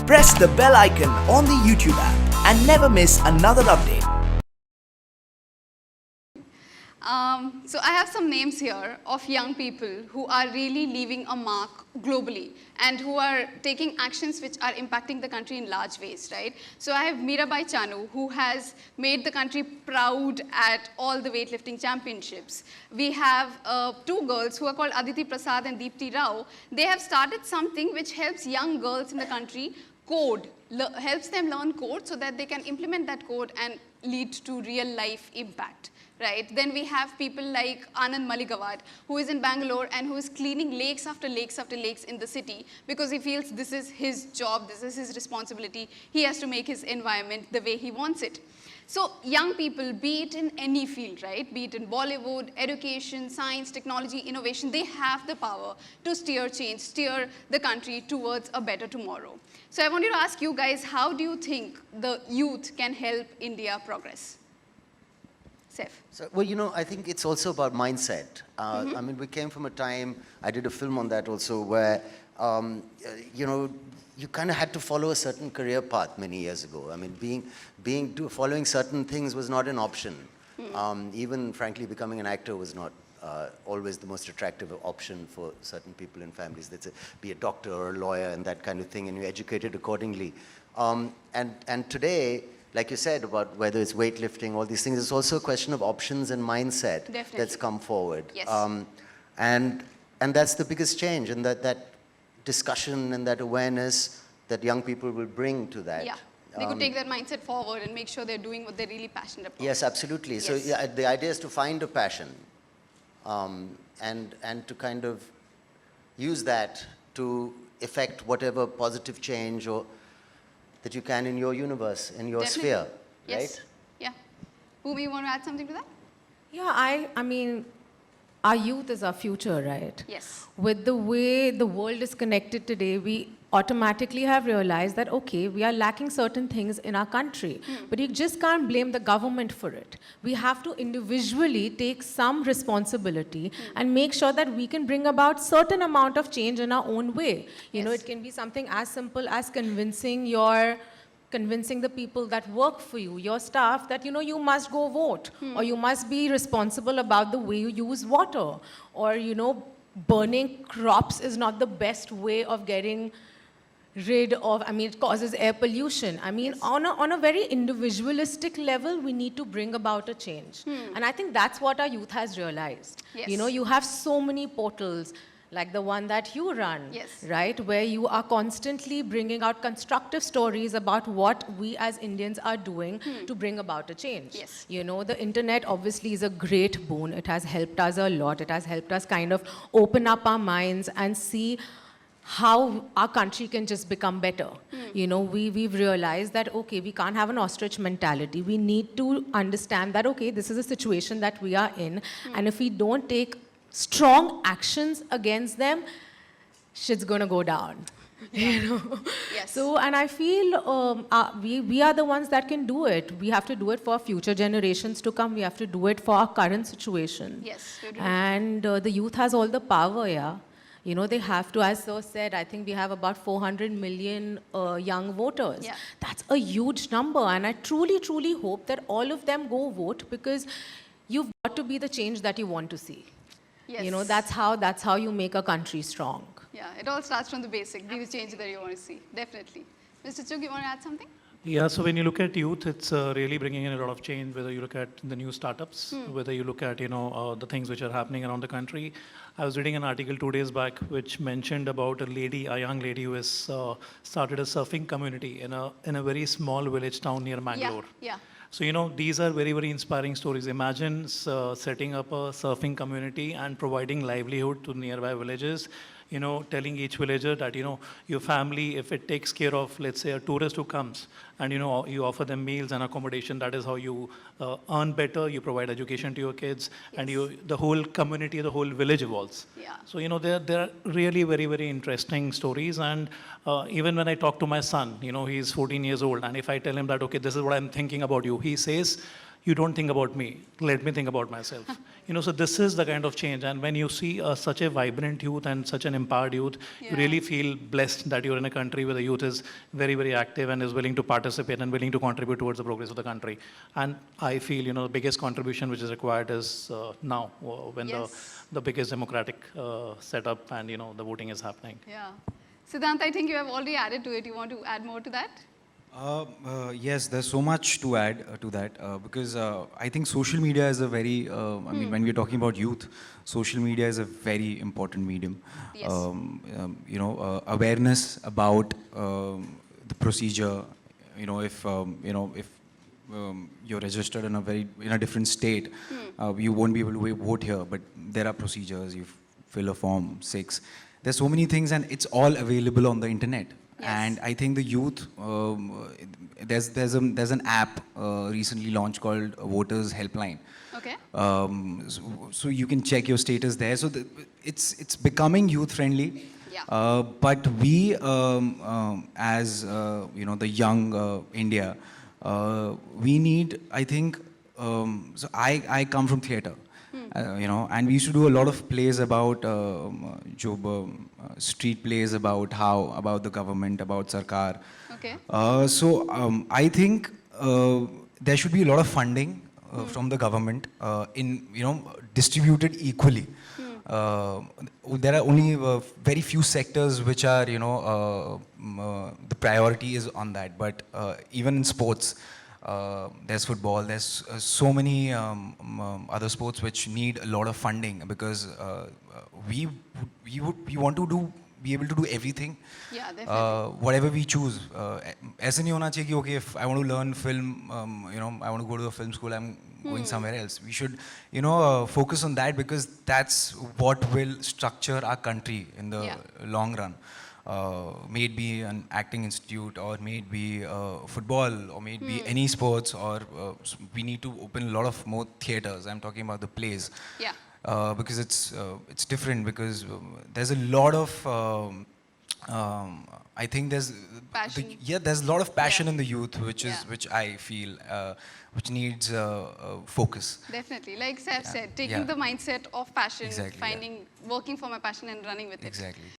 Press the bell icon on the YouTube app and never miss another update. So I have some names here of young people who are really leaving a mark globally and who are taking actions which are impacting the country in large ways, right? So I have Mirabai Chanu, who has made the country proud at all the weightlifting championships. We have two girls who are called Aditi Prasad and Deepti Rao. They have started something which helps young girls in the country code, helps them learn code so that they can implement that code and lead to real life impact. Right? Then we have people like Anand Maligawad, who is in Bangalore and who is cleaning lakes after lakes after lakes in the city because he feels this is his job, this is his responsibility. He has to make his environment the way he wants it. So young people, be it in any field, right? Be it in Bollywood, education, science, technology, innovation, they have the power to steer change, steer the country towards a better tomorrow. So I want you to ask you guys, how do you think the youth can help India progress? Saif. So, well, you know, I think it's also about mindset. I mean, we came from a time, I did a film on that also, where, you know, you kind of had to follow a certain career path many years ago. I mean, following certain things was not an option. Even, frankly, becoming an actor was not always the most attractive option for certain people in families. Let's say, be a doctor or a lawyer and that kind of thing, and you're educated accordingly. And today, like you said, about whether it's weightlifting, all these things, it's also a question of options and mindset that's come forward. Yes. And that's the biggest change, and that discussion and that awareness that young people will bring to that. Yeah, they could take that mindset forward and make sure they're doing what they're really passionate about. Yes, absolutely. Yes. So yeah, the idea is to find a passion and to kind of use that to effect whatever positive change or that you can in your universe, in your sphere, yes. right? Yeah. Bhumi, you want to add something to that? Yeah, I mean, our youth is our future, right? Yes. With the way the world is connected today, we automatically have realized that, okay, we are lacking certain things in our country, but you just can't blame the government for it. We have to individually take some responsibility and make sure that we can bring about certain amount of change in our own way. You know, it can be something as simple as convincing the people that work for you, your staff, that, you know, you must go vote, or you must be responsible about the way you use water, or, you know, burning crops is not the best way of getting rid of, I mean, it causes air pollution. I mean, on a very individualistic level, we need to bring about a change. And I think that's what our youth has realized. Yes. You know, you have so many portals, like the one that you run, right? Where you are constantly bringing out constructive stories about what we as Indians are doing to bring about a change. Yes. You know, the internet obviously is a great boon. It has helped us a lot. It has helped us kind of open up our minds and see how our country can just become better. You know, we've realized that, okay, we can't have an ostrich mentality. We need to understand that, okay, this is a situation that we are in, and if we don't take strong actions against them, shit's gonna go down. You know? Yes. So, and I feel we are the ones that can do it. We have to do it for future generations to come. We have to do it for our current situation. Yes, you do. And the youth has all the power, yeah. You know, they have to, as Sir said, I think we have about 400 million young voters. Yeah. That's a huge number, and I truly, truly hope that all of them go vote, because you've got to be the change that you want to see. Yes. You know, that's how you make a country strong. Yeah, it all starts from the basic. Be the change that you want to see. Definitely. Mr. Chug, you want to add something? Yeah, so when you look at youth, it's really bringing in a lot of change, whether you look at the new startups, whether you look at, you know, the things which are happening around the country. I was reading an article 2 days back which mentioned about a young lady who has started a surfing community in a very small village town near Mangalore. Yeah. So, you know, these are very, very inspiring stories. Imagine setting up a surfing community and providing livelihood to nearby villages, you know, telling each villager that, you know, your family, if it takes care of, let's say, a tourist who comes and, you know, you offer them meals and accommodation, that is how you earn better, you provide education to your kids, and the whole community, the whole village evolves. Yeah. So, you know, there are really very, very interesting stories. And even when I talk to my son, you know, he's 14 years old, and if I tell him that, okay, this is what I'm thinking about you, he says, you don't think about me, let me think about myself. So this is the kind of change. And when you see such a vibrant youth and such an empowered youth, you really feel blessed that you're in a country where the youth is very, very active and is willing to participate and willing to contribute towards the progress of the country. And I feel, the biggest contribution which is required is now, when the biggest democratic setup and, the voting is happening. Yeah. Sidhant, I think you have already added to it. You want to add more to that? Yes, there's so much to add to that because I think social media is a very, I mean, when we're talking about youth, social media is a very important medium. Yes. Awareness about the procedure, if you're registered in a different state, you won't be able to vote here, but there are procedures. You fill a form 6. There's so many things, and it's all available on the internet. Yes. And I think the youth, there's an app recently launched called Voters Helpline. Okay. So you can check your status there. So it's becoming youth friendly. Yeah. But we, as the young India, we need, I think. So I come from theatre. And we used to do a lot of plays about street plays about the government, about Sarkar. Okay. I think there should be a lot of funding from the government distributed equally. There are only very few sectors which are the priority is on that, but even in sports. There's football, there's so many other sports which need a lot of funding because we want to be able to do everything. Yeah, definitely. Whatever we choose. ऐसे नहीं होना चाहिए कि okay, if I want to learn film, I want to go to a film school, I'm going somewhere else. We should, focus on that because that's what will structure our country in the long run. May it be an acting institute, or may it be football, or may it be any sports, or we need to open a lot of more theatres. I'm talking about the plays. Yeah. Because it's different because there's a lot of I think there's Passion. there's a lot of passion Yeah. in the youth which I feel which needs focus. Definitely. Like Saif said, taking Yeah. the mindset of passion, Exactly, working for my passion and running with it. Exactly.